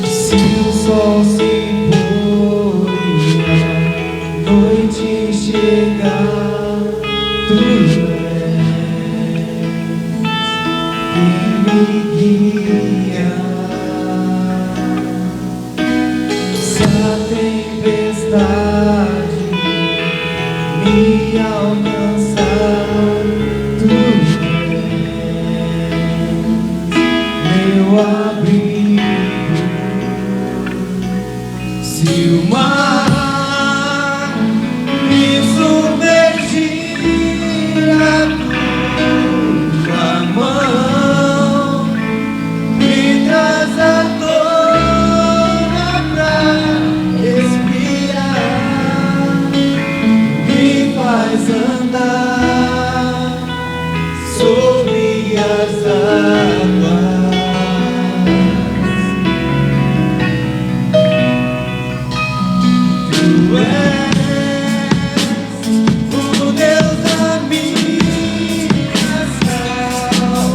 Se o sol se pôr e a noite chegar, tu és quem me guia. Se a tempestade me alcançar, tu és meu abrigo. Se o mar me submergir, a tua mão me traz a tona pra respirar, me faz andar sobre as águas. Tu és o Deus da minha salvação,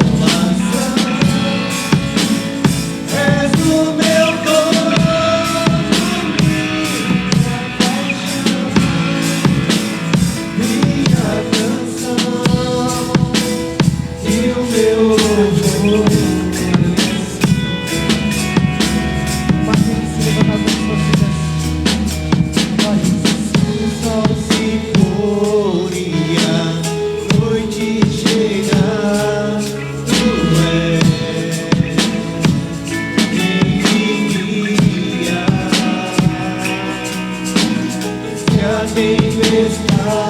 és o meu dono, minha canção e o meu louvor. Tempestade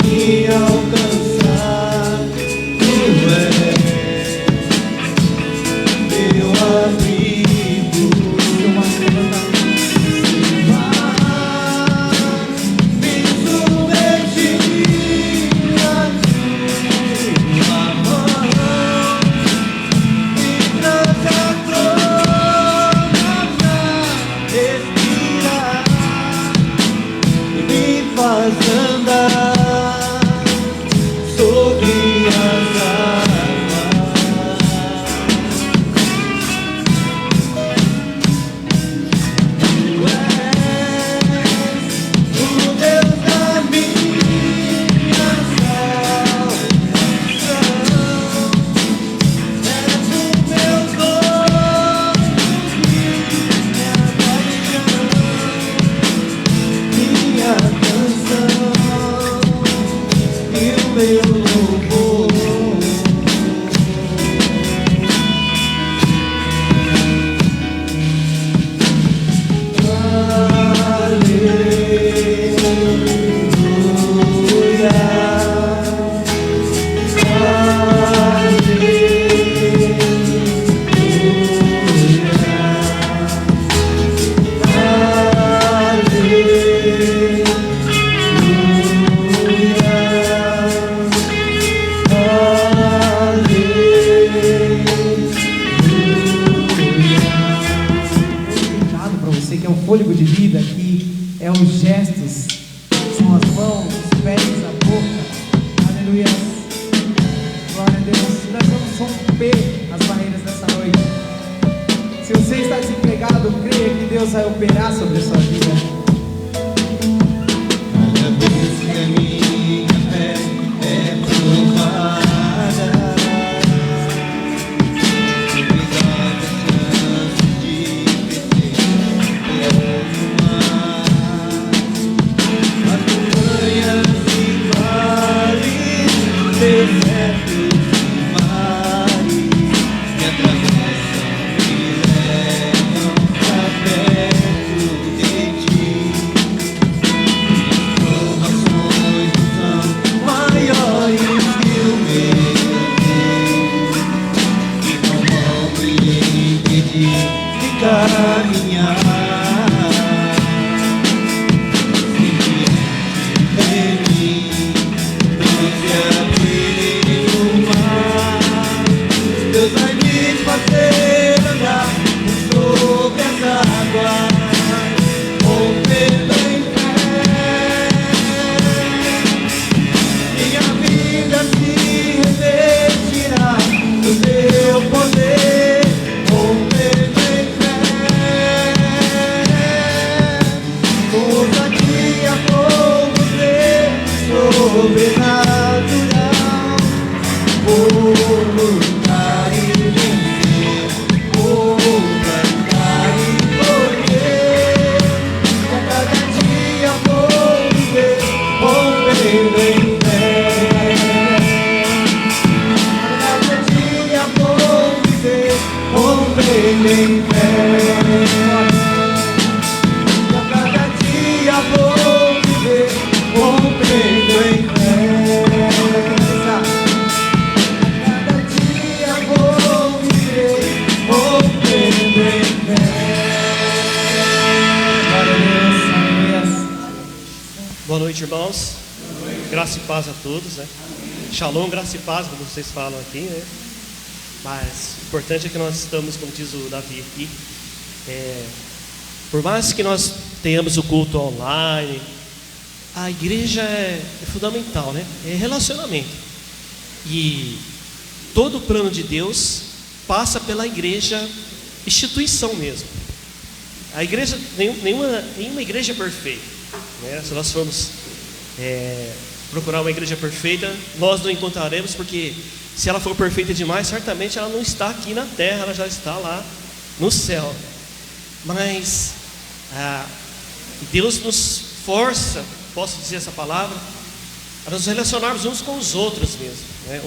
me alcançar, tu és meu abrigo. Me submergir, a tua mão me traz a tona pra respirar, me faz andar sobre as águas. Tu és o Deus da minha salvação, és o meu dono, minha paixão, minha canção e o meu louvor. Que é o fôlego de vida, que é os gestos, são as mãos, os pés, a boca. Aleluia. Glória a Deus. Nós vamos romper as barreiras dessa noite. Se você está desempregado, creia que Deus vai operar sobre a sua vida. Cada vez que a minha fé é provada, desertos e mares me atravessam e levam pra perto de ti. Boa noite, irmãos. Graça e paz a todos, né? Shalom, graça e paz, como vocês falam aqui, né? Mas o importante é que nós estamos, como diz o Davi aqui, por mais que nós tenhamos o culto online, a igreja é fundamental, né? É relacionamento. E todo o plano de Deus passa pela igreja, instituição mesmo. A igreja, nenhuma igreja é perfeita. Se nós formos procurar uma igreja perfeita, nós não encontraremos, porque se ela for perfeita demais, certamente ela não está aqui na terra, ela já está lá no céu. Mas Deus nos força, posso dizer essa palavra, a nos relacionarmos uns com os outros mesmo, né?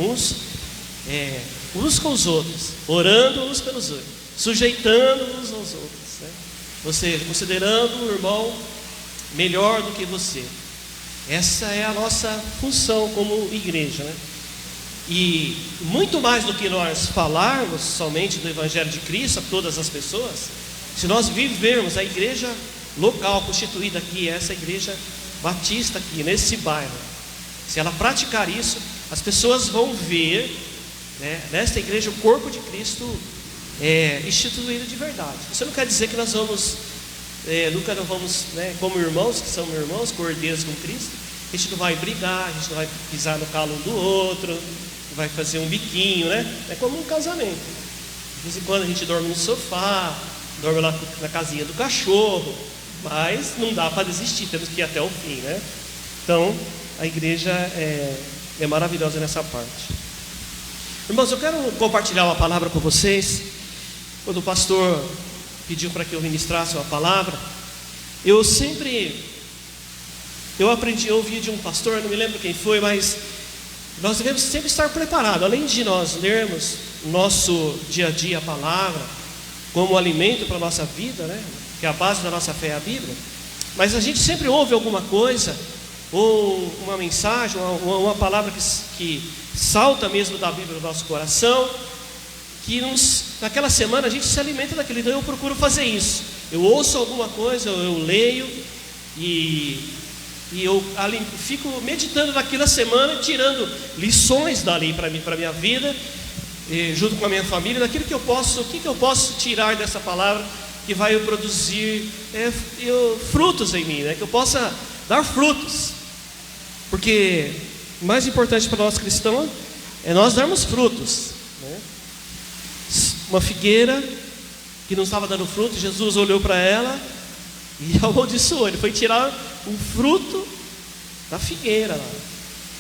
Uns com os outros, orando uns pelos outros, sujeitando uns aos outros, né? Você considerando o irmão melhor do que você. Essa é a nossa função como igreja, né? E muito mais do que nós falarmos somente do Evangelho de Cristo a todas as pessoas, se nós vivermos a igreja local constituída aqui, essa igreja batista aqui, nesse bairro, se ela praticar isso, as pessoas vão ver, né, nesta igreja o corpo de Cristo instituído de verdade. Isso não quer dizer que nós vamos nunca não vamos, né, como irmãos, que somos irmãos, cordeiros com Cristo, a gente não vai brigar, a gente não vai pisar no calo um do outro, não vai fazer um biquinho, né? É como um casamento. De vez em quando a gente dorme no sofá, dorme lá na casinha do cachorro, mas não dá para desistir, temos que ir até o fim, né? Então, a igreja é maravilhosa nessa parte. Irmãos, eu quero compartilhar uma palavra com vocês. Quando o pastor pediu para que eu ministrasse uma palavra, eu aprendi, eu ouvi de um pastor, não me lembro quem foi, mas nós devemos sempre estar preparados, além de nós lermos no nosso dia a dia a palavra, como alimento para a nossa vida, né? Que é a base da nossa fé é a Bíblia, mas a gente sempre ouve alguma coisa, ou uma mensagem, uma palavra que salta mesmo da Bíblia no nosso coração, que naquela semana a gente se alimenta daquilo. Então eu procuro fazer isso. Eu ouço alguma coisa, eu leio e eu fico meditando naquilo a semana, tirando lições dali para a minha vida, junto com a minha família, daquilo que eu posso, o que eu posso tirar dessa palavra que vai produzir frutos em mim, né? Que eu possa dar frutos, porque o mais importante para nós cristãos é nós darmos frutos, né? Uma figueira que não estava dando fruto, Jesus olhou para ela e amaldiçoou. Ele foi tirar o fruto da figueira lá,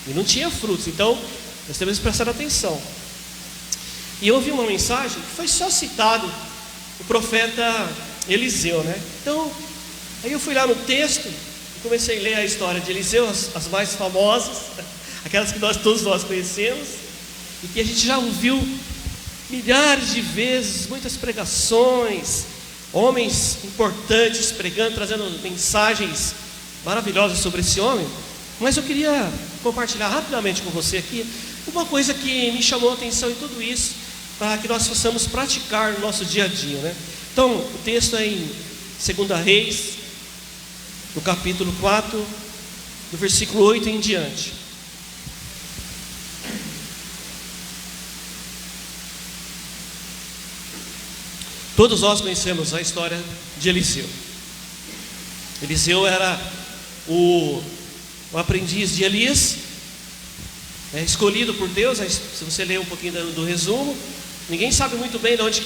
e não tinha frutos. Então nós temos que prestar atenção. E eu ouvi uma mensagem que foi só citado o profeta Eliseu, né? Então aí eu fui lá no texto e comecei a ler a história de Eliseu, as mais famosas, aquelas que todos nós conhecemos e que a gente já ouviu milhares de vezes, muitas pregações, homens importantes pregando, trazendo mensagens maravilhosas sobre esse homem. Mas eu queria compartilhar rapidamente com você aqui uma coisa que me chamou a atenção em tudo isso, para que nós possamos praticar no nosso dia a dia, né? Então, o texto é em 2 Reis, no capítulo 4, do versículo 8 em diante. Todos nós conhecemos a história de Eliseu. Eliseu era o aprendiz de Elias, escolhido por Deus. Se você ler um pouquinho do resumo, ninguém sabe muito bem de onde,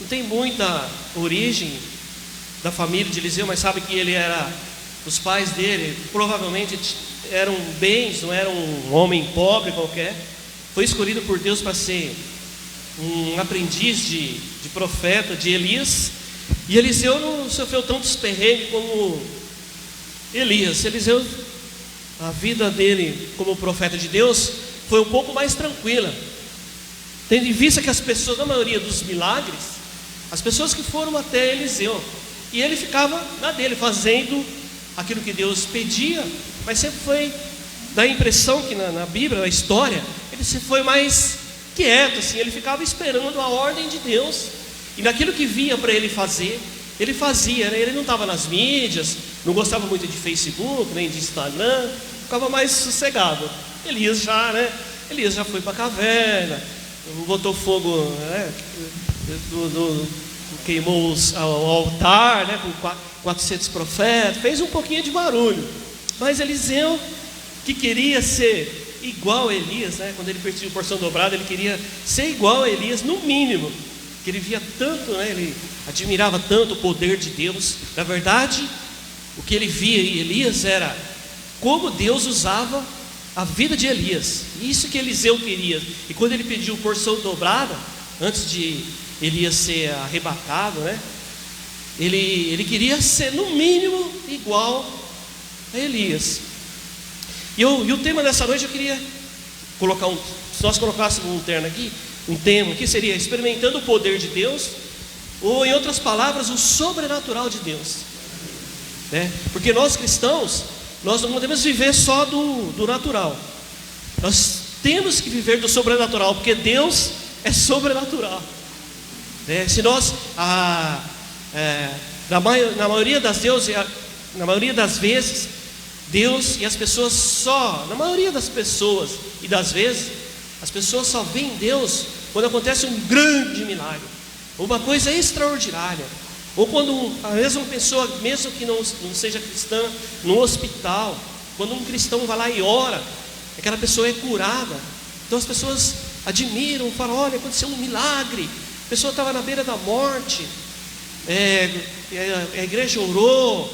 não tem muita origem da família de Eliseu, mas sabe que ele era, os pais dele provavelmente eram bens, não era um homem pobre qualquer. foi escolhido por Deus para ser um aprendiz de profeta, de Elias. E Eliseu não sofreu tantos perrengues como Elias. Eliseu, a vida dele como profeta de Deus foi um pouco mais tranquila, tendo em vista que as pessoas, na maioria dos milagres, as pessoas que foram até Eliseu, e ele ficava na dele, fazendo aquilo que Deus pedia, mas sempre foi, dá a impressão que na Bíblia, na história, ele sempre foi mais quieto, assim, ele ficava esperando a ordem de Deus, e naquilo que vinha para ele fazer, ele fazia, né? Ele não estava nas mídias, não gostava muito de Facebook, nem de Instagram, ficava mais sossegado. Elias já foi para a caverna, botou fogo, né? Queimou o altar, né? Com 400 profetas, fez um pouquinho de barulho. Mas Eliseu, que queria ser igual a Elias, né? Quando ele pediu porção dobrada, ele queria ser igual a Elias, no mínimo, que ele via tanto, né? Ele admirava tanto o poder de Deus. Na verdade, o que ele via em Elias era como Deus usava a vida de Elias. Isso que Eliseu queria. E quando ele pediu porção dobrada, antes de Elias ser arrebatado, né? Ele queria ser no mínimo igual a Elias. E o tema dessa noite eu queria colocar se nós colocássemos um tema aqui seria experimentando o poder de Deus, ou em outras palavras, o sobrenatural de Deus, né? Porque nós cristãos, nós não podemos viver só do natural, nós temos que viver do sobrenatural, porque Deus é sobrenatural, né? Se nós, na maioria das vezes, Deus e as pessoas na maioria das pessoas e das vezes, as pessoas só veem Deus quando acontece um grande milagre, uma coisa extraordinária, ou quando a mesma pessoa, mesmo que não seja cristã, no hospital, quando um cristão vai lá e ora, aquela pessoa é curada. Então as pessoas admiram, falam: olha, aconteceu um milagre, a pessoa estava na beira da morte, a igreja orou,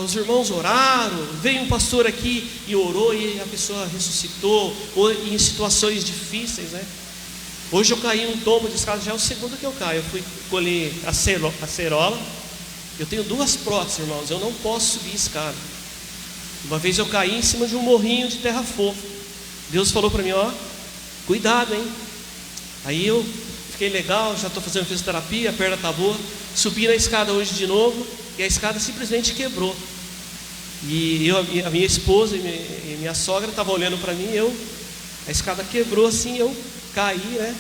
os irmãos oraram, veio um pastor aqui e orou, e a pessoa ressuscitou, ou em situações difíceis, né? Hoje eu caí em um tombo de escada, já é o segundo que eu caio. Eu fui colher a cerola. Eu tenho 2 próteses, irmãos, eu não posso subir escada. Uma vez eu caí em cima de um morrinho de terra fofa. Deus falou para mim: ó, cuidado, hein? Aí eu fiquei legal, já estou fazendo fisioterapia, a perna está boa. Subi na escada hoje de novo, e a escada simplesmente quebrou. E a minha esposa e minha sogra estavam olhando para mim, a escada quebrou assim, eu caí, né,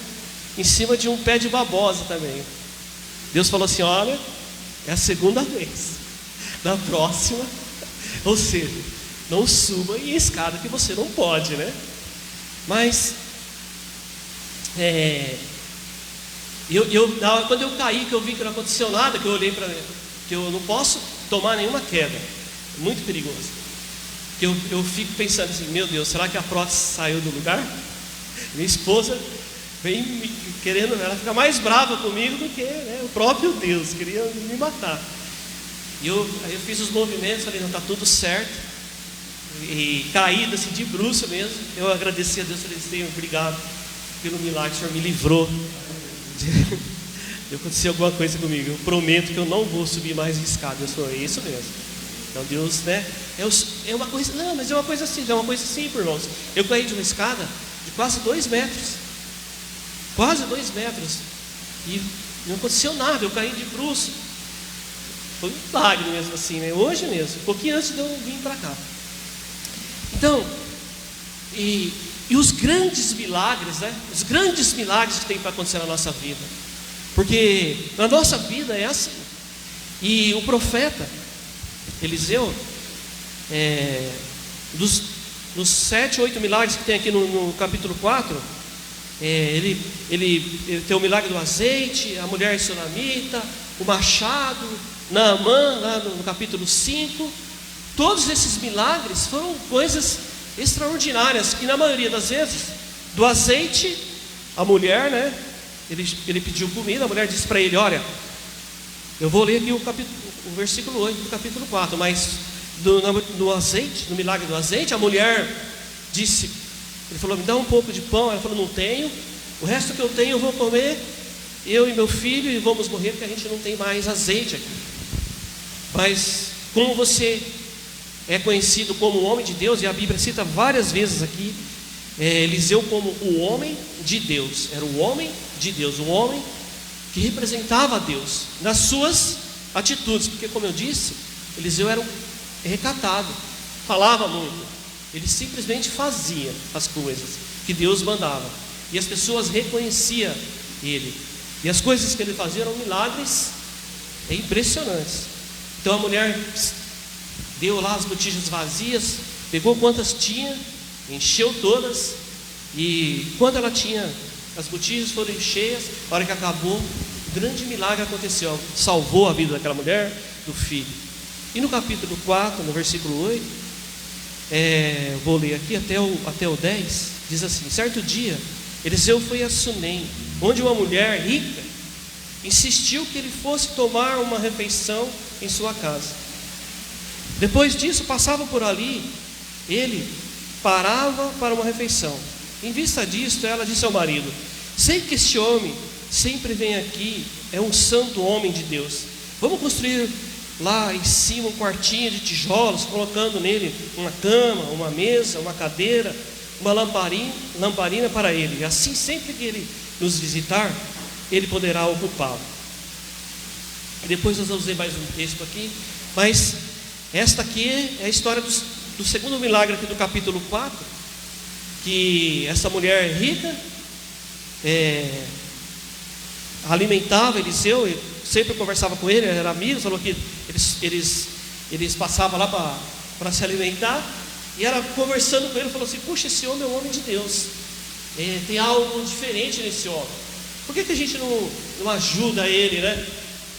em cima de um pé de babosa também. Deus falou assim: olha, é a segunda vez, na próxima, ou seja, não suba em escada que você não pode, né? Mas quando eu caí, que eu vi que não aconteceu nada, que eu olhei para mim, que eu não posso tomar nenhuma queda, é muito perigoso, que eu fico pensando assim: meu Deus, será que a prótese saiu do lugar? Minha esposa vem querendo, ela fica mais brava comigo do que, né, o próprio Deus, queria me matar. Aí eu fiz os movimentos, falei: não, está tudo certo. E caído assim, de bruço mesmo, eu agradeci a Deus, falei: Senhor, obrigado pelo milagre, o Senhor me livrou de acontecer alguma coisa comigo. Eu prometo que eu não vou subir mais em escada. Eu sou isso mesmo. Então Deus, né, é uma coisa, não, mas é uma coisa assim, irmãos. Eu caí de uma escada de quase 2 metros, e não aconteceu nada, eu caí de bruço. Foi um milagre mesmo assim, né? Hoje mesmo, um pouquinho antes de eu vir para cá. Então, e os grandes milagres, né? Os grandes milagres que tem para acontecer na nossa vida, porque na nossa vida é assim. E o profeta Eliseu, dos 7, 8 milagres que tem aqui no capítulo 4, ele tem o milagre do azeite, a mulher sunamita, o machado, Naamã, lá no capítulo 5. Todos esses milagres foram coisas extraordinárias, e na maioria das vezes, do azeite, a mulher, né, ele pediu comida, a mulher disse para ele: olha, eu vou ler aqui o versículo 8 do capítulo 4, mas do azeite, no milagre do azeite, a mulher disse: Ele falou, me dá um pouco de pão. Ela falou, não tenho. O resto que eu tenho eu vou comer, eu e meu filho, e vamos morrer porque a gente não tem mais azeite aqui. Mas como você é conhecido como o homem de Deus, e a Bíblia cita várias vezes aqui, Eliseu como o homem de Deus. Era o homem de Deus, um homem que representava a Deus nas suas atitudes, porque como eu disse, Eliseu era um recatado, falava muito, ele simplesmente fazia as coisas que Deus mandava, e as pessoas reconheciam ele, e as coisas que ele fazia eram milagres impressionantes. Então a mulher deu lá as botijas vazias, pegou quantas tinha, encheu todas, e quando ela tinha, as botijas foram cheias, a hora que acabou, um grande milagre aconteceu, salvou a vida daquela mulher, do filho. E no capítulo 4, no versículo 8, vou ler aqui até o 10, diz assim: certo dia, Eliseu foi a Sunem, onde uma mulher rica insistiu que ele fosse tomar uma refeição em sua casa. Depois disso, passava por ali, ele parava para uma refeição. Em vista disto, ela disse ao marido: sei que este homem sempre vem aqui, é um santo homem de Deus. Vamos construir lá em cima um quartinho de tijolos, colocando nele uma cama, uma mesa, uma cadeira, uma lamparina para ele. E assim, sempre que ele nos visitar, ele poderá ocupá-lo. Depois nós vamos ler mais um texto aqui, mas esta aqui é a história do segundo milagre aqui do capítulo 4, que essa mulher rica alimentava Eliseu, e sempre conversava com ele, era amigo, falou que eles passavam lá para se alimentar, e ela conversando com ele, falou assim: puxa, esse homem é um homem de Deus, tem algo diferente nesse homem, por que a gente não ajuda ele, né?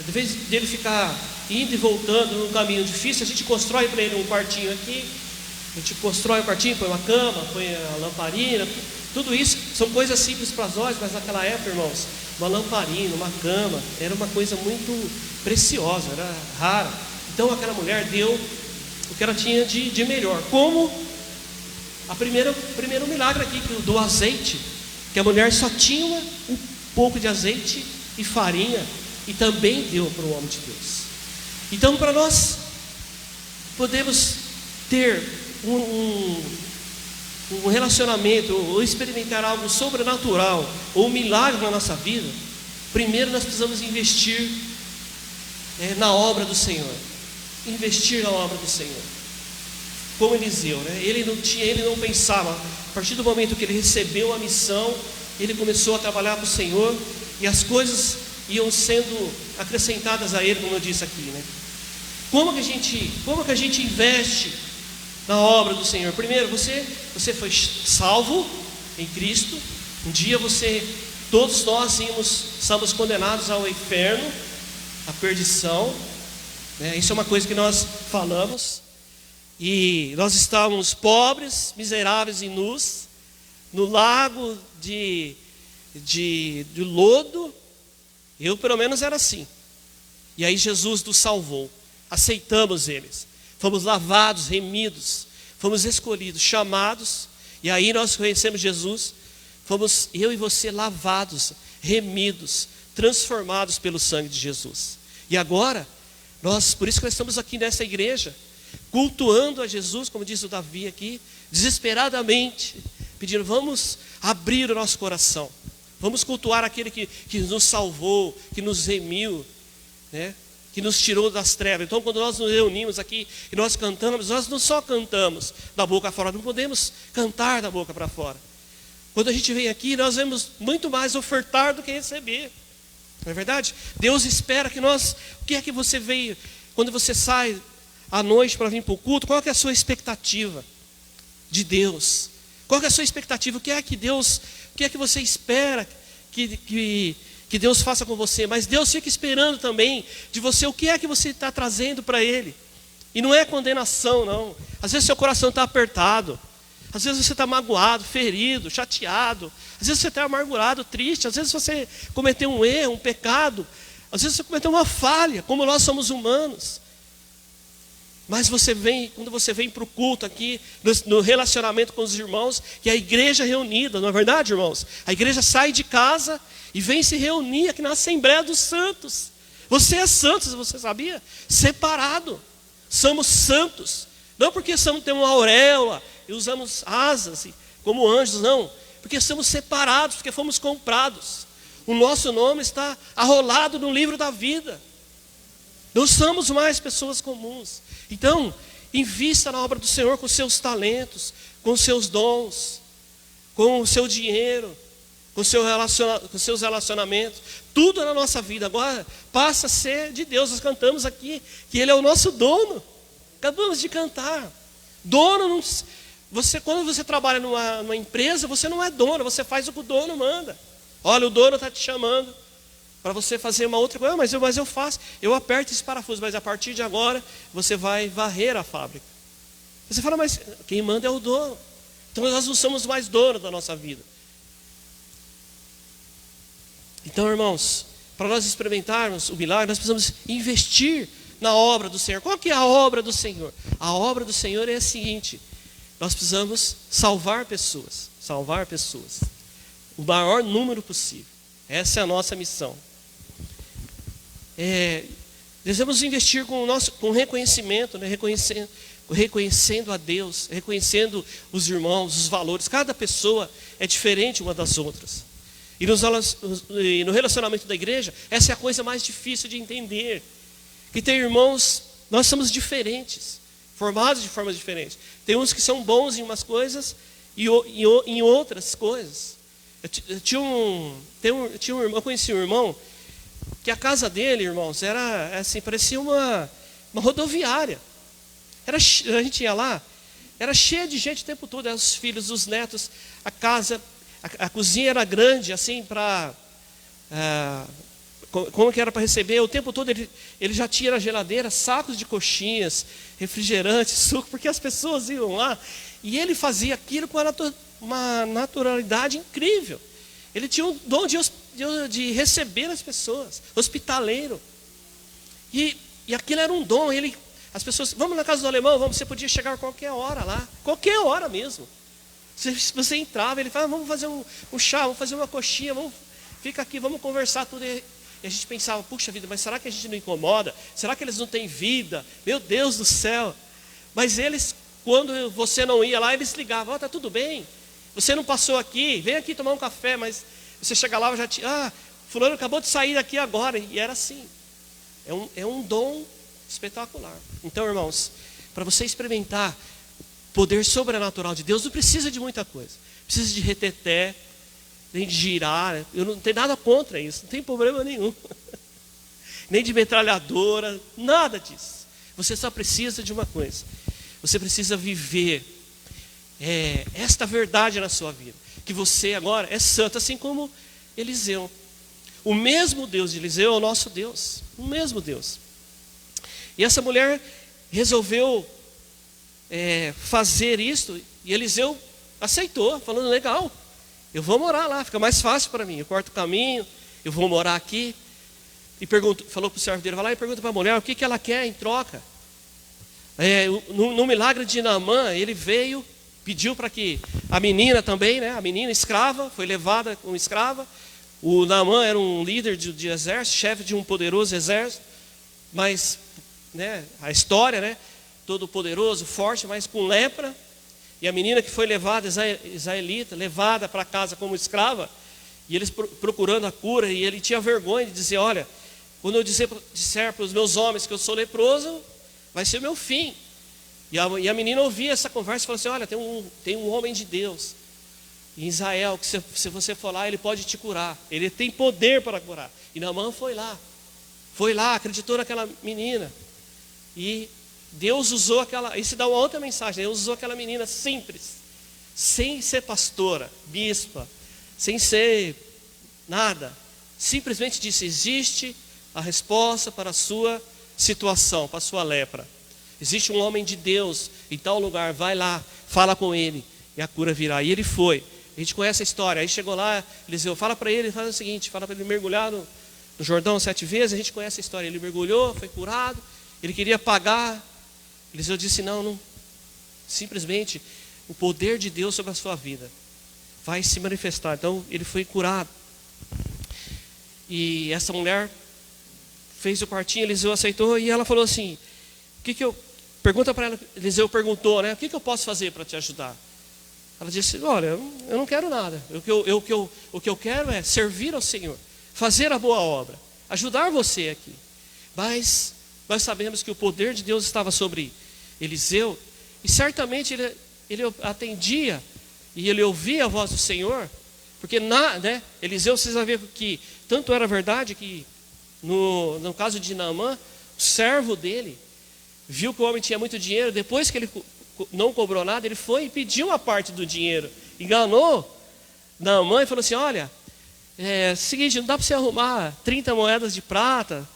De vez dele ficar indo e voltando num caminho difícil, a gente constrói para ele um quartinho aqui, a gente constrói um quartinho, põe uma cama, põe a lamparina, tudo isso são coisas simples para nós, mas naquela época, irmãos, uma lamparina, uma cama, era uma coisa muito preciosa, era rara. Então aquela mulher deu o que ela tinha de melhor, como primeiro milagre aqui do azeite, que a mulher só tinha um pouco de azeite e farinha, e também deu para o homem de Deus. Então, para nós podemos ter um relacionamento, ou experimentar algo sobrenatural, ou um milagre na nossa vida, primeiro nós precisamos investir na obra do Senhor. Investir na obra do Senhor. Como Eliseu, né? Ele não pensava. A partir do momento que ele recebeu a missão, ele começou a trabalhar para o Senhor, e as coisas iam sendo acrescentadas a ele, como eu disse aqui, né? Como que a gente investe na obra do Senhor? Primeiro, você foi salvo em Cristo. Um dia todos nós estamos condenados ao inferno, à perdição, né? Isso é uma coisa que nós falamos. E nós estávamos pobres, miseráveis e nus, no lago de lodo. Eu pelo menos era assim. E aí Jesus nos salvou. Aceitamos eles, fomos lavados, remidos, fomos escolhidos, chamados, e aí nós conhecemos Jesus, fomos eu e você lavados, remidos, transformados pelo sangue de Jesus. E agora, por isso que nós estamos aqui nessa igreja, cultuando a Jesus, como diz o Davi aqui, desesperadamente, pedindo: vamos abrir o nosso coração, vamos cultuar aquele que nos salvou, que nos remiu, né? Que nos tirou das trevas. Então, quando nós nos reunimos aqui e nós cantamos, nós não só cantamos da boca fora, não podemos cantar da boca para fora. Quando a gente vem aqui, nós vemos muito mais ofertar do que receber, não é verdade? Deus espera que nós... O que é que você veio, quando você sai à noite para vir para o culto, qual que é a sua expectativa de Deus? Qual que é a sua expectativa? O que é que você espera que Deus faça com você? Mas Deus fica esperando também de você o que é que você está trazendo para Ele. E não é condenação, não. Às vezes seu coração está apertado, às vezes você está magoado, ferido, chateado, às vezes você está amargurado, triste, às vezes você cometeu um erro, um pecado, às vezes você cometeu uma falha, como nós somos humanos. Mas quando você vem para o culto aqui, no relacionamento com os irmãos, que é a igreja reunida, não é verdade, irmãos? A igreja sai de casa e vem se reunir aqui na Assembleia dos Santos. Você é santo, você sabia? Separado. Somos santos. Não porque temos uma auréola e usamos asas como anjos, não. Porque somos separados, porque fomos comprados. O nosso nome está arrolado no livro da vida. Não somos mais pessoas comuns. Então, invista na obra do Senhor com seus talentos, com seus dons, com o seu dinheiro, com seus relacionamentos. Tudo na nossa vida agora passa a ser de Deus. Nós cantamos aqui que Ele é o nosso dono. Acabamos de cantar. Dono, não, quando você trabalha numa empresa, você não é dono, você faz o que o dono manda. Olha, o dono está te chamando para você fazer uma outra coisa, mas eu faço, eu aperto esse parafuso, mas a partir de agora você vai varrer a fábrica. Você fala, mas quem manda é o dono. Então nós não somos mais donos da nossa vida. Então, irmãos, para nós experimentarmos o milagre, nós precisamos investir na obra do Senhor. Qual que é a obra do Senhor? A obra do Senhor é a seguinte: nós precisamos salvar pessoas, o maior número possível. Essa é a nossa missão. Devemos investir com reconhecimento, né? Reconhecendo a Deus, reconhecendo os irmãos, os valores. Cada pessoa é diferente uma das outras. E no relacionamento da igreja, essa é a coisa mais difícil de entender. Que tem irmãos, nós somos diferentes, formados de formas diferentes. Tem uns que são bons em umas coisas e em outras coisas. Eu conheci um irmão que a casa dele, irmãos, era assim, parecia uma rodoviária. A gente ia lá, era cheia de gente o tempo todo, os filhos, os netos, a casa, a cozinha era grande, assim, como que era para receber, o tempo todo ele já tinha na geladeira sacos de coxinhas, refrigerantes, suco, porque as pessoas iam lá, e ele fazia aquilo com uma naturalidade incrível. Ele tinha um dom de receber as pessoas, hospitaleiro. E aquilo era um dom. As pessoas, vamos na casa do alemão, você podia chegar a qualquer hora lá, qualquer hora mesmo. Você entrava, ele falava, vamos fazer um chá, vamos fazer uma coxinha, fica aqui, vamos conversar tudo. E a gente pensava, puxa vida, mas será que a gente não incomoda? Será que eles não têm vida? Meu Deus do céu. Mas eles, quando você não ia lá, eles ligavam, tá tudo bem. Você não passou aqui, vem aqui tomar um café, mas você chega lá, já tinha, fulano acabou de sair daqui agora, e era assim. É um dom espetacular. Então, irmãos, para você experimentar o poder sobrenatural de Deus, não precisa de muita coisa. Precisa de reteté, nem de girar, eu não tenho nada contra isso, não tem problema nenhum. Nem de metralhadora, nada disso. Você só precisa de uma coisa. Você precisa viver esta verdade na sua vida, que você agora é santo, assim como Eliseu. O mesmo Deus de Eliseu é o nosso Deus, o mesmo Deus. E essa mulher resolveu fazer isso, e Eliseu aceitou, falando, legal, eu vou morar lá, fica mais fácil para mim, eu corto o caminho, eu vou morar aqui. E falou para o servo dele, vai lá e pergunta para a mulher o que ela quer em troca. No milagre de Naamã, ele veio, pediu para que a menina também, né, a menina escrava, foi levada como escrava. O Naamã era um líder de exército, chefe de um poderoso exército, mas, né, a história, né, todo poderoso, forte, mas com lepra. E a menina que foi levada, israelita, levada para casa como escrava, e eles procurando a cura, e ele tinha vergonha de dizer, olha, quando eu disser para os meus homens que eu sou leproso, vai ser o meu fim. E a menina ouvia essa conversa e falou assim, olha, tem um homem de Deus em Israel, que se você for lá, ele pode te curar. Ele tem poder para curar. E Naamã foi lá, acreditou naquela menina. E Deus usou isso dá uma outra mensagem, Deus usou aquela menina simples, sem ser pastora, bispa, sem ser nada. Simplesmente disse, existe a resposta para a sua situação, para a sua lepra. Existe um homem de Deus em tal lugar, vai lá, fala com ele e a cura virá. E ele foi. A gente conhece a história. Aí chegou lá, Eliseu, fala para ele, fala o seguinte, fala para ele mergulhar no Jordão 7 vezes. A gente conhece a história. Ele mergulhou, foi curado. Ele queria pagar Eliseu disse, não, simplesmente o poder de Deus sobre a sua vida vai se manifestar. Então ele foi curado. E essa mulher fez o quartinho, Eliseu aceitou, e ela falou assim, pergunta para ela, Eliseu perguntou, né, o que eu posso fazer para te ajudar? Ela disse, olha, eu não quero nada, o que eu quero é servir ao Senhor, fazer a boa obra, ajudar você aqui. Mas nós sabemos que o poder de Deus estava sobre Eliseu, e certamente ele atendia, e ele ouvia a voz do Senhor, porque Eliseu, vocês vão ver que tanto era verdade que no caso de Naamã, o servo dele viu que o homem tinha muito dinheiro, depois que ele não cobrou nada, ele foi e pediu uma parte do dinheiro, enganou Naamã e falou assim, olha, seguinte, não dá para você arrumar 30 moedas de prata,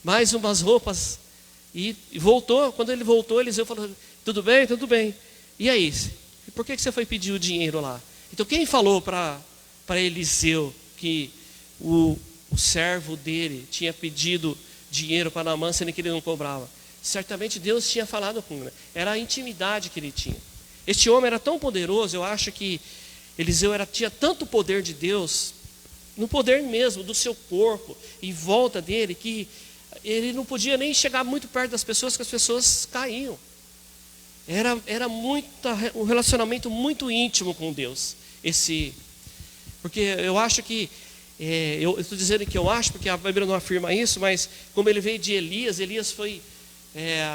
mais umas roupas, e voltou. Quando ele voltou, Eliseu falou, tudo bem, e aí, por que você foi pedir o dinheiro lá? Então quem falou para Eliseu que o servo dele tinha pedido dinheiro para Naamã, sendo que ele não cobrava? Certamente Deus tinha falado com ele, era a intimidade que ele tinha. Este homem era tão poderoso, eu acho que Eliseu tinha tanto poder de Deus, no poder mesmo do seu corpo, em volta dele, que ele não podia nem chegar muito perto das pessoas, que as pessoas caíam. Era um relacionamento muito íntimo com Deus. Porque eu acho que, eu estou dizendo que eu acho, porque a Bíblia não afirma isso, mas como ele veio de Elias foi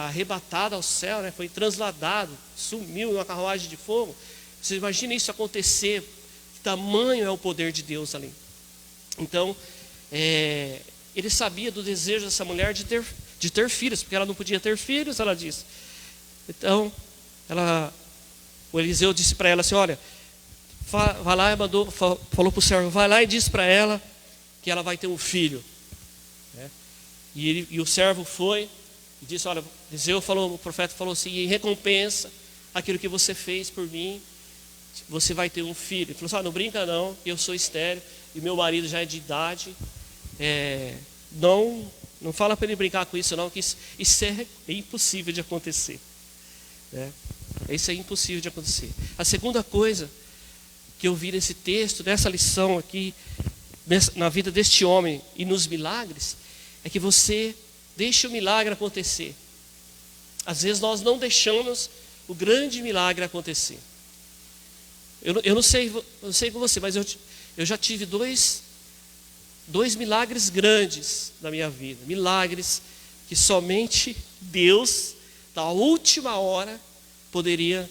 arrebatado ao céu, né? Foi transladado, sumiu em uma carruagem de fogo. Você imagina isso acontecer, que tamanho é o poder de Deus ali. Então, ele sabia do desejo dessa mulher de ter filhos, porque ela não podia ter filhos, ela disse. Então, o Eliseu disse para ela assim, olha, vai lá, falou para o servo, vai lá e diz para ela que ela vai ter um filho. E o servo foi e disse, olha, o profeta falou assim, em recompensa aquilo que você fez por mim, você vai ter um filho. Ele falou assim, não brinca não, eu sou estéril e meu marido já é de idade, não fala para ele brincar com isso não, que isso é impossível de acontecer. Isso é impossível de acontecer. A segunda coisa que eu vi nesse texto, nessa lição aqui, na vida deste homem e nos milagres, é que você deixe o milagre acontecer. Às vezes nós não deixamos o grande milagre acontecer. Eu não sei com você, mas eu já tive dois milagres grandes na minha vida. Milagres que somente Deus, na última hora, poderia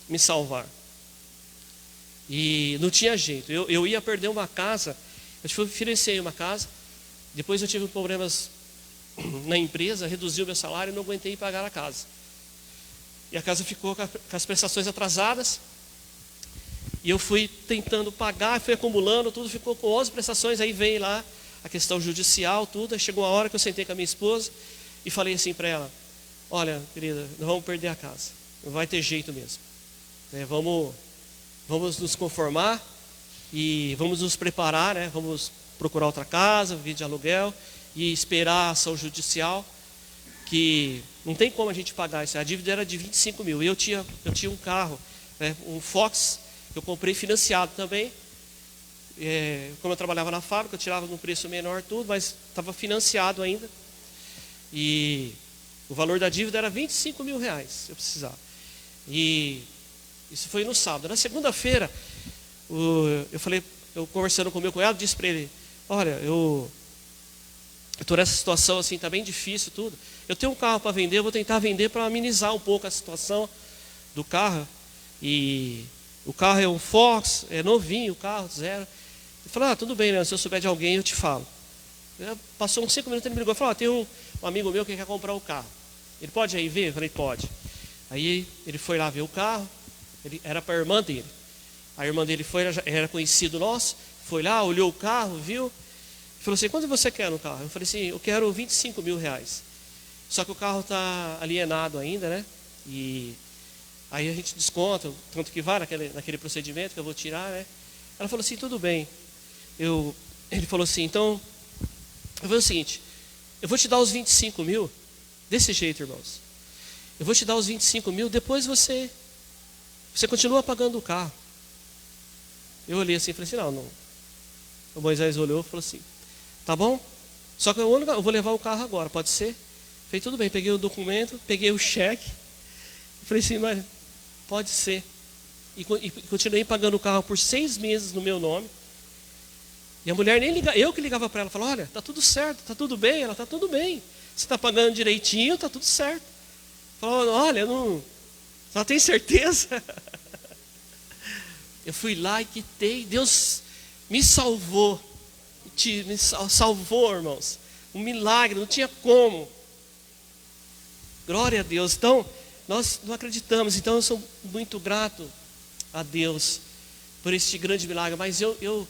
me salvar. E não tinha jeito. Eu ia perder uma casa. Eu financiei uma casa. Depois eu tive problemas na empresa, reduziu meu salário e não aguentei pagar a casa. E a casa ficou com as prestações atrasadas. E eu fui tentando pagar, fui acumulando, tudo ficou com 11 prestações. Aí veio lá a questão judicial, tudo. Aí chegou a hora que eu sentei com a minha esposa e falei assim para ela, olha, querida, nós vamos perder a casa. Não vai ter jeito mesmo. Vamos nos conformar e vamos nos preparar, né? Vamos procurar outra casa, vir de aluguel e esperar a ação judicial, que não tem como a gente pagar isso. A dívida era de 25 mil. E eu tinha um carro, né? Um Fox, que eu comprei financiado também. Como eu trabalhava na fábrica, eu tirava num preço menor tudo, mas estava financiado ainda. E o valor da dívida era 25 mil reais, eu precisava. E isso foi no sábado. Na segunda-feira, eu conversando com o meu cunhado, disse para ele, olha, eu estou nessa situação assim, está bem difícil tudo. Eu tenho um carro para vender, eu vou tentar vender para amenizar um pouco a situação do carro. E o carro é um Fox, é novinho o carro, zero. Ele falou, tudo bem, né? Se eu souber de alguém, eu te falo. Passou uns 5 minutos, ele me ligou e falou, tem um amigo meu que quer comprar o carro. Ele pode aí ver? Eu falei, pode. Aí ele foi lá ver o carro, era para a irmã dele. A irmã dele era conhecido nosso, foi lá, olhou o carro, viu, falou assim, quanto você quer no carro? Eu falei assim, eu quero 25 mil reais. Só que o carro está alienado ainda, né? E aí a gente desconta, tanto que vai naquele procedimento que eu vou tirar, né? Ela falou assim, tudo bem. Ele falou assim, então, eu vou o seguinte, eu vou te dar os 25 mil, desse jeito, irmãos. eu vou te dar os 25 mil, depois você continua pagando o carro. Eu olhei assim e falei assim, não. O Moisés olhou e falou assim, tá bom, só que eu vou levar o carro agora, pode ser? Falei, tudo bem, peguei o documento, peguei o cheque, falei assim, mas pode ser. E continuei pagando o carro por 6 meses no meu nome. E a mulher nem ligava, eu que ligava para ela, falava, olha, tá tudo certo, tá tudo bem. Ela, tá tudo bem, você está pagando direitinho, tá tudo certo. Falava, olha, não, ela tem certeza? Eu fui lá e quitei, Deus me salvou, me salvou, irmãos. Um milagre, não tinha como. Glória a Deus. Então, nós não acreditamos, então eu sou muito grato a Deus por este grande milagre. Mas eu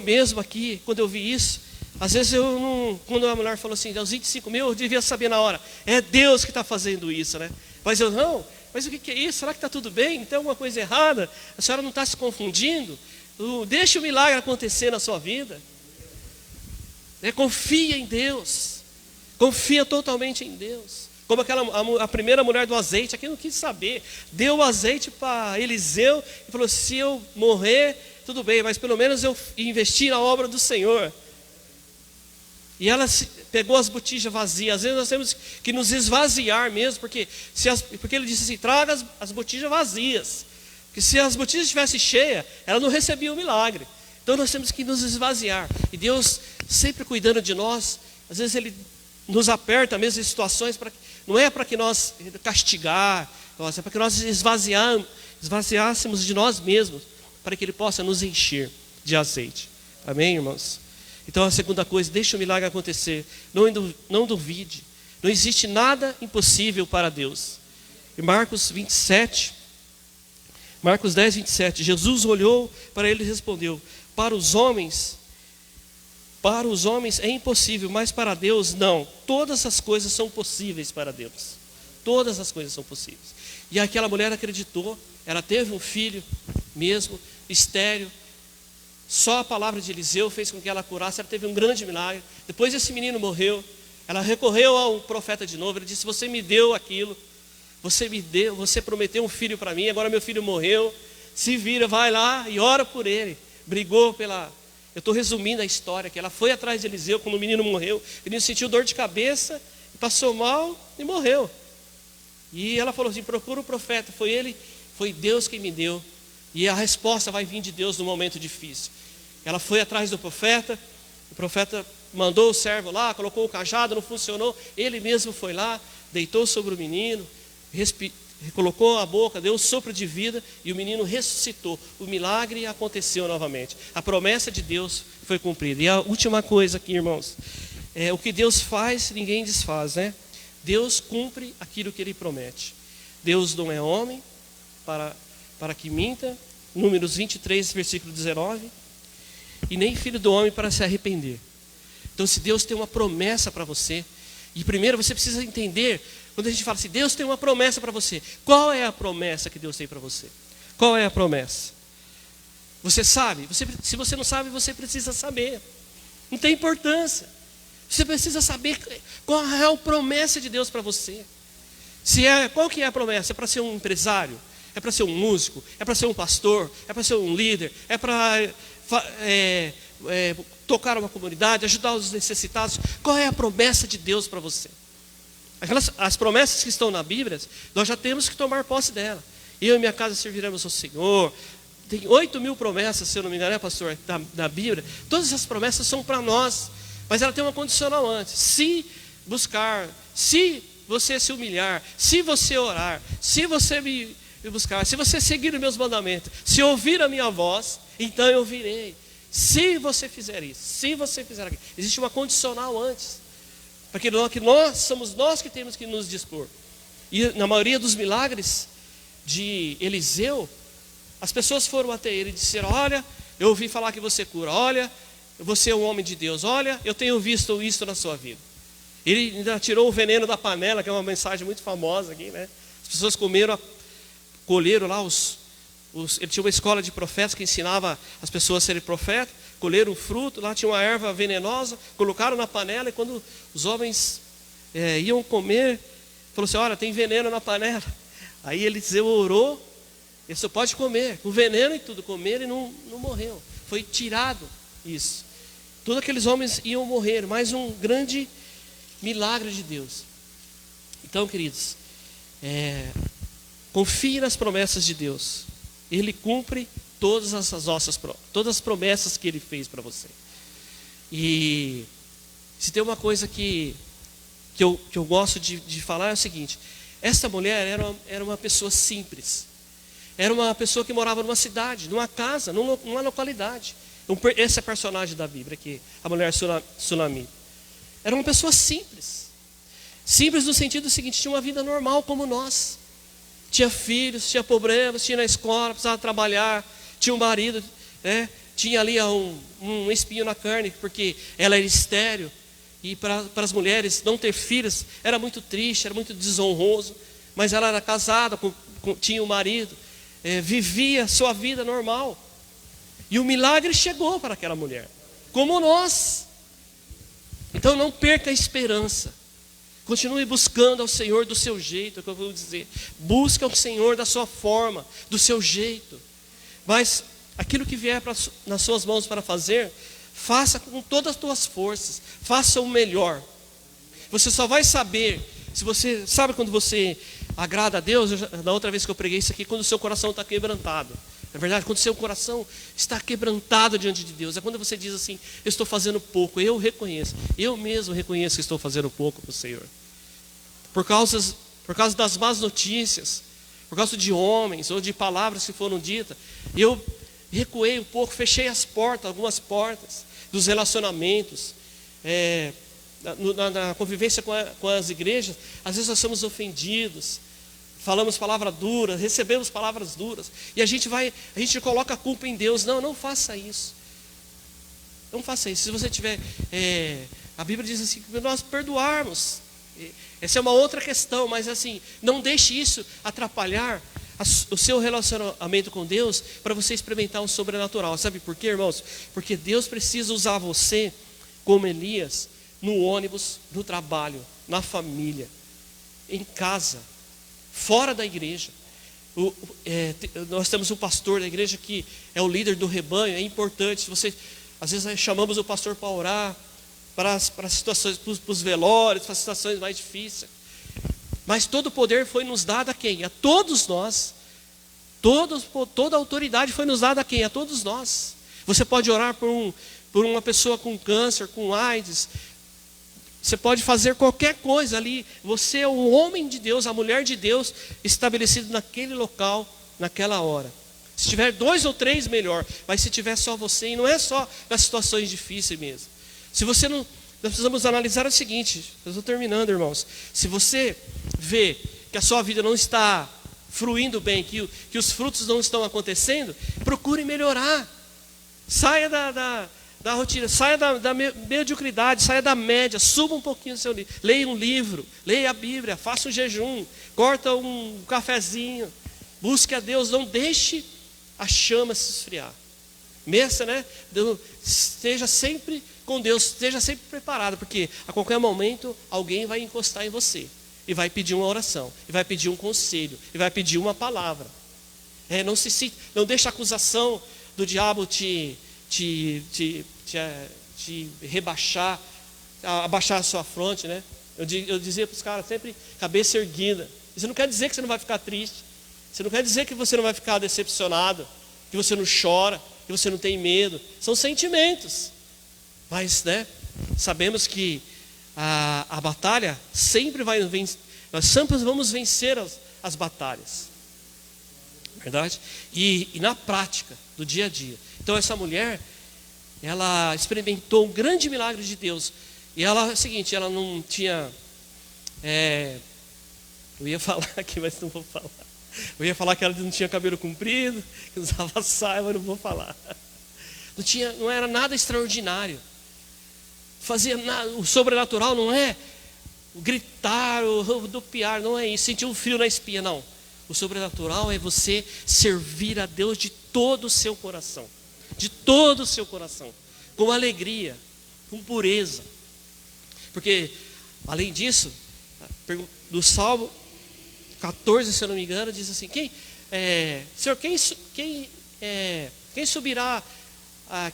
mesmo aqui, quando eu vi isso, às vezes eu não, quando a mulher falou assim, aos 25 mil, eu devia saber na hora, é Deus que está fazendo isso, né? Mas eu não, mas o que é isso? Será que está tudo bem? Não tem alguma coisa errada? A senhora não está se confundindo? Deixa o milagre acontecer na sua vida. Confia em Deus, confia totalmente em Deus. Como a primeira mulher do azeite, aqui não quis saber, deu o azeite para Eliseu e falou, se eu morrer, tudo bem, mas pelo menos eu investi na obra do Senhor. E ela pegou as botijas vazias. Às vezes nós temos que nos esvaziar mesmo, porque ele disse assim, traga as botijas vazias, porque se as botijas estivessem cheias, ela não recebia o milagre. Então nós temos que nos esvaziar, e Deus sempre cuidando de nós. Às vezes Ele nos aperta mesmo em situações, não é para que nós castigar, é para que nós esvaziássemos de nós mesmos, para que Ele possa nos encher de azeite. Amém, irmãos? Então a segunda coisa, deixa o milagre acontecer, não duvide, não existe nada impossível para Deus. Em Marcos 10, 27, Jesus olhou para ele e respondeu, para os homens é impossível, mas para Deus não. Todas as coisas são possíveis para Deus. Todas as coisas são possíveis. E aquela mulher acreditou, ela teve um filho mesmo, estéril. Só a palavra de Eliseu fez com que ela curasse, ela teve um grande milagre. Depois esse menino morreu, ela recorreu ao profeta de novo, ele disse, você me deu aquilo, você prometeu um filho para mim, agora meu filho morreu, se vira, vai lá e ora por ele. Brigou eu estou resumindo a história, que ela foi atrás de Eliseu quando o menino morreu, o menino sentiu dor de cabeça, passou mal e morreu. E ela falou assim, procura o profeta, foi Deus quem me deu, e a resposta vai vir de Deus no momento difícil. Ela foi atrás do profeta, o profeta mandou o servo lá, colocou o cajado, não funcionou, ele mesmo foi lá, deitou sobre o menino, colocou a boca, deu um sopro de vida e o menino ressuscitou. O milagre aconteceu novamente. A promessa de Deus foi cumprida. E a última coisa aqui, irmãos, o que Deus faz, ninguém desfaz, né? Deus cumpre aquilo que Ele promete. Deus não é homem para que minta, Números 23, versículo 19, e nem filho do homem para se arrepender. Então, se Deus tem uma promessa para você, e primeiro você precisa entender, quando a gente fala assim, Deus tem uma promessa para você, qual é a promessa que Deus tem para você? Qual é a promessa? Você sabe? Se você não sabe, você precisa saber. Não tem importância. Você precisa saber qual é a promessa de Deus para você. Qual que é a promessa? É para ser um empresário? É para ser um músico? É para ser um pastor? É para ser um líder? É para tocar uma comunidade, ajudar os necessitados? Qual é a promessa de Deus para você? As promessas que estão na Bíblia, nós já temos que tomar posse dela. Eu e minha casa serviremos ao Senhor. Tem 8.000 promessas, se eu não me engano, pastor, na Bíblia. Todas essas promessas são para nós, mas ela tem uma condicional antes. Se buscar, se você se humilhar, se você orar, se você me buscar, se você seguir os meus mandamentos, se ouvir a minha voz, então eu virei. Se você fizer isso, se você fizer aquilo, existe uma condicional antes. Porque somos nós que temos que nos dispor. E na maioria dos milagres de Eliseu, as pessoas foram até ele e disseram, olha, eu ouvi falar que você cura, olha, você é um homem de Deus, olha, eu tenho visto isso na sua vida. Ele ainda tirou o veneno da panela, que é uma mensagem muito famosa aqui, né? As pessoas colheram lá ele tinha uma escola de profetas que ensinava as pessoas a serem profetas, colheram o fruto, lá tinha uma erva venenosa, colocaram na panela, e quando os homens iam comer, falou assim: olha, tem veneno na panela. Aí ele orou, ele só pode comer, com veneno e tudo, comer, e não morreu. Foi tirado isso. Todos aqueles homens iam morrer, mais um grande milagre de Deus. Então, queridos, confie nas promessas de Deus. Ele cumpre todas as promessas que Ele fez para você. E se tem uma coisa que eu gosto de falar é o seguinte: essa mulher era uma pessoa simples. Era uma pessoa que morava numa cidade, numa casa, numa localidade. Esse é personagem da Bíblia aqui, a mulher sunamita. Era uma pessoa simples. Simples no sentido seguinte: tinha uma vida normal como nós. Tinha filhos, tinha problemas, tinha na escola, precisava trabalhar, tinha um marido, né? Tinha ali um espinho na carne, porque ela era estéril. E para as mulheres não ter filhos era muito triste, era muito desonroso. Mas ela era casada, tinha um marido, vivia sua vida normal. E o milagre chegou para aquela mulher, como nós. Então não perca a esperança. Continue buscando ao Senhor do seu jeito, é o que eu vou dizer. Busque ao Senhor da sua forma, do seu jeito. Mas aquilo que vier nas suas mãos para fazer, faça com todas as tuas forças. Faça o melhor. Você só vai saber, se você sabe quando você agrada a Deus. Da outra vez que eu preguei isso aqui, quando o seu coração está quebrantado. Na verdade, quando o seu coração está quebrantado diante de Deus, é quando você diz assim: eu estou fazendo pouco. Eu mesmo reconheço que estou fazendo pouco para o Senhor. Por causa das más notícias, por causa de homens ou de palavras que foram ditas, eu recuei um pouco, fechei algumas portas dos relacionamentos. Na convivência com as igrejas, às vezes nós somos ofendidos, falamos palavras duras, recebemos palavras duras, e a gente coloca a culpa em Deus. Não faça isso. Não faça isso. Se você tiver, a Bíblia diz assim, que nós perdoarmos. Essa é uma outra questão, mas assim, não deixe isso atrapalhar o seu relacionamento com Deus, para você experimentar um sobrenatural. Sabe por quê, irmãos? Porque Deus precisa usar você como Elias, no ônibus, no trabalho, na família, em casa, fora da igreja. Nós temos um pastor da igreja que é o líder do rebanho. É importante. Às vezes chamamos o pastor para orar, para as situações, para os velórios, para as situações mais difíceis. Mas todo o poder foi nos dado a quem? A todos nós. Toda a autoridade foi nos dada a quem? A todos nós. Você pode orar por uma pessoa com câncer, com AIDS. Você pode fazer qualquer coisa ali. Você é o homem de Deus, a mulher de Deus, estabelecido naquele local, naquela hora. Se tiver 2 ou 3, melhor. Mas se tiver só você, e não é só nas situações difíceis mesmo. Se você não... Nós precisamos analisar o seguinte. Eu estou terminando, irmãos. Se você vê que a sua vida não está fluindo bem, que os frutos não estão acontecendo, procure melhorar. Saia da rotina, saia da mediocridade, saia da média, suba um pouquinho o seu livro, leia um livro, leia a Bíblia, faça um jejum, corta um cafezinho, busque a Deus, não deixe a chama se esfriar. Meça, né? Esteja sempre com Deus, esteja sempre preparado, porque a qualquer momento alguém vai encostar em você e vai pedir uma oração, e vai pedir um conselho, e vai pedir uma palavra. Não deixe a acusação do diabo te rebaixar, abaixar a sua fronte, né? Eu dizia para os caras sempre, cabeça erguida. Isso não quer dizer que você não vai ficar triste. Isso não quer dizer que você não vai ficar decepcionado, que você não chora, que você não tem medo. São sentimentos. Mas, né, sabemos que a batalha sempre vai vencer. Nós sempre vamos vencer as batalhas. Verdade? E na prática, do dia a dia. Então essa mulher, ela experimentou um grande milagre de Deus. E ela é o seguinte, ela não tinha... eu ia falar aqui, mas não vou falar. Eu ia falar que ela não tinha cabelo comprido, que usava saia, mas não vou falar. Não era nada extraordinário. Fazia nada, o sobrenatural não é o gritar, o rodopiar, não é isso, sentir um frio na espinha, não. O sobrenatural é você servir a Deus de todo o seu coração. De todo o seu coração. Com alegria, com pureza. Porque, além disso, do Salmo 14, se eu não me engano, diz assim: Senhor, quem subirá,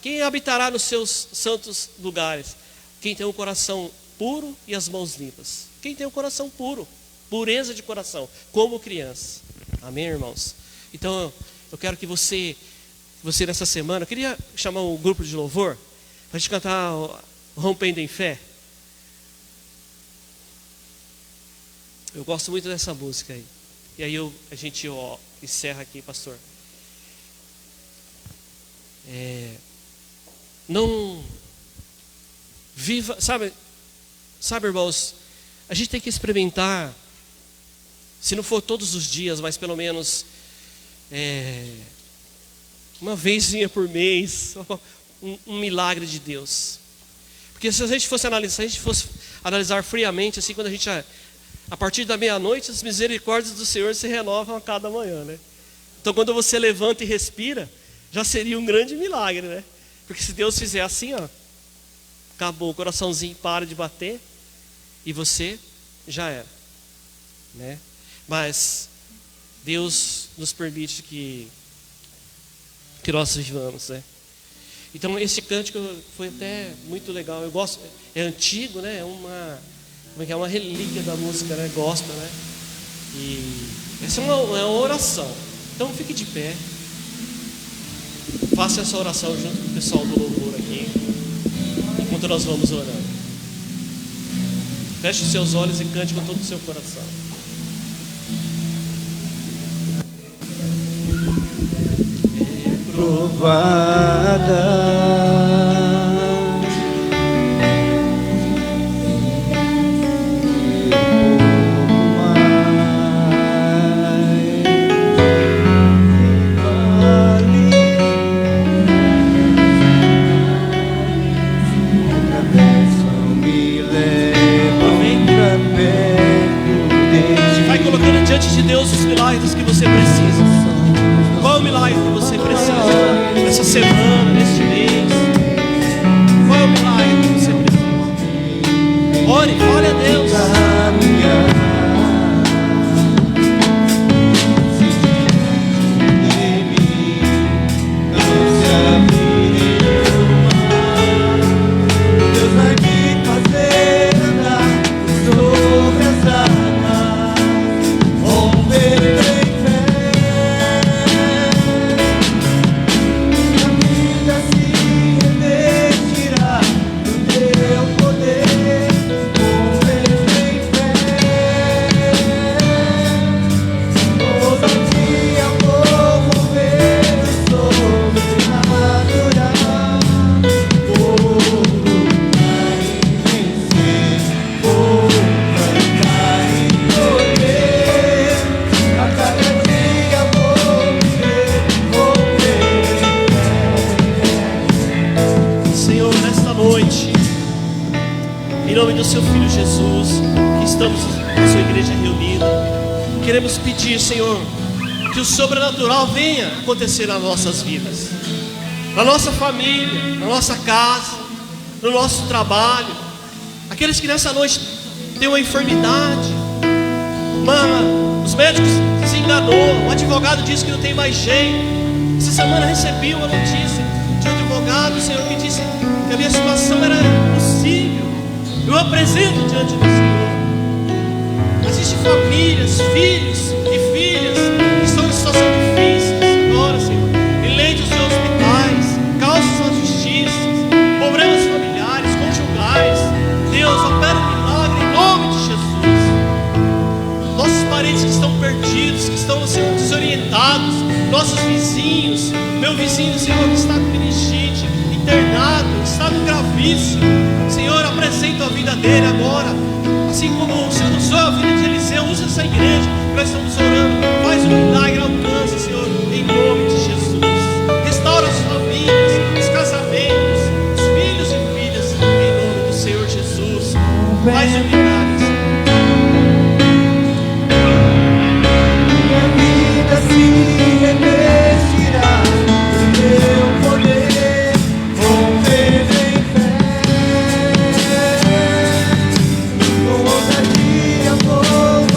quem habitará nos seus santos lugares? Quem tem um coração puro e as mãos limpas. Quem tem um coração puro, pureza de coração, como criança. Amém, irmãos? Então, eu quero que você nessa semana, eu queria chamar um grupo de louvor para a gente cantar Rompendo em Fé. Eu gosto muito dessa música aí. E aí a gente encerra aqui, pastor. Não viva, sabe, irmãos, a gente tem que experimentar, se não for todos os dias, mas pelo menos uma vezinha por mês, um milagre de Deus. Porque se a gente fosse analisar friamente, assim, quando a partir da meia-noite, as misericórdias do Senhor se renovam a cada manhã, né? Então, quando você levanta e respira, já seria um grande milagre, né? Porque se Deus fizer assim, acabou, o coraçãozinho para de bater e você já era, né? Mas Deus nos permite que nós vivamos, né? Então, esse cântico foi até muito legal. Eu gosto, é antigo, né? É uma relíquia da música, né? Gospel, né? E essa é uma oração. Então fique de pé. Faça essa oração junto com o pessoal do louvor aqui, enquanto nós vamos orando. Feche os seus olhos e cante com todo o seu coração. Provada diante de Deus os milagres que você precisa. Qual é o milagre que você precisa nessa semana, neste mês? Qual é o milagre que você precisa? Ore a Deus. Senhor, que o sobrenatural venha acontecer nas nossas vidas, na nossa família, na nossa casa, no nosso trabalho. Aqueles que nessa noite têm uma enfermidade, os médicos se enganou, o advogado disse que não tem mais jeito. Essa semana recebi uma notícia de um advogado, Senhor, que disse que a minha situação era possível. Eu apresento diante do Senhor. Existem famílias, filhos e filhas que estão em situação difícil agora, Senhor, em leitos de hospitais, causas à justiça, problemas familiares, conjugais. Deus, opera um milagre em nome de Jesus. Nossos parentes que estão perdidos, que estão, Senhor, desorientados, nossos vizinhos, meu vizinho, Senhor, que está com meningite, internado, estado gravíssimo, Senhor, apresento a vida dele agora. Assim como o Senhor usou a vida de Eliseu, usa essa igreja que nós estamos orando, faz um milagre, alcance, Senhor, em nome de Jesus. Restaura as famílias, os casamentos, os filhos e filhas, em nome do Senhor Jesus. Faz um milagre, Senhor. Minha vida se revestirá do teu poder, rompendo em fé. Com ousadia vou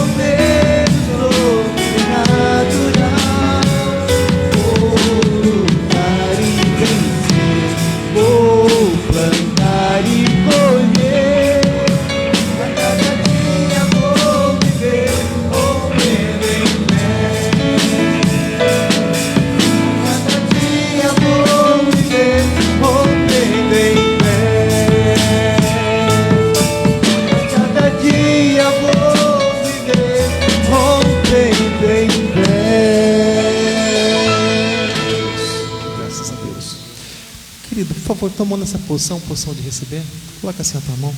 Querido, por favor, toma nessa posição de receber. Coloca assim a tua mão.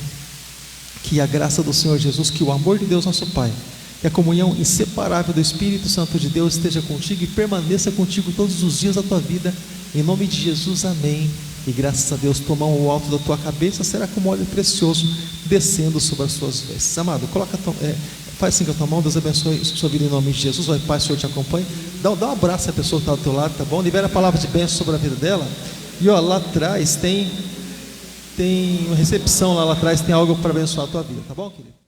Que a graça do Senhor Jesus, que o amor de Deus nosso Pai, e a comunhão inseparável do Espírito Santo de Deus esteja contigo e permaneça contigo todos os dias da tua vida. Em nome de Jesus, amém. E graças a Deus, tua mão ao alto da tua cabeça será como óleo precioso descendo sobre as suas vestes. Amado, faz assim com a tua mão. Deus abençoe sua vida em nome de Jesus. Vai, Pai, o Senhor te acompanhe. Dá um abraço à pessoa que está do teu lado, tá bom? Libera a palavra de bênção sobre a vida dela. E ó, lá atrás tem uma recepção, lá atrás tem algo para abençoar a tua vida, tá bom, querido?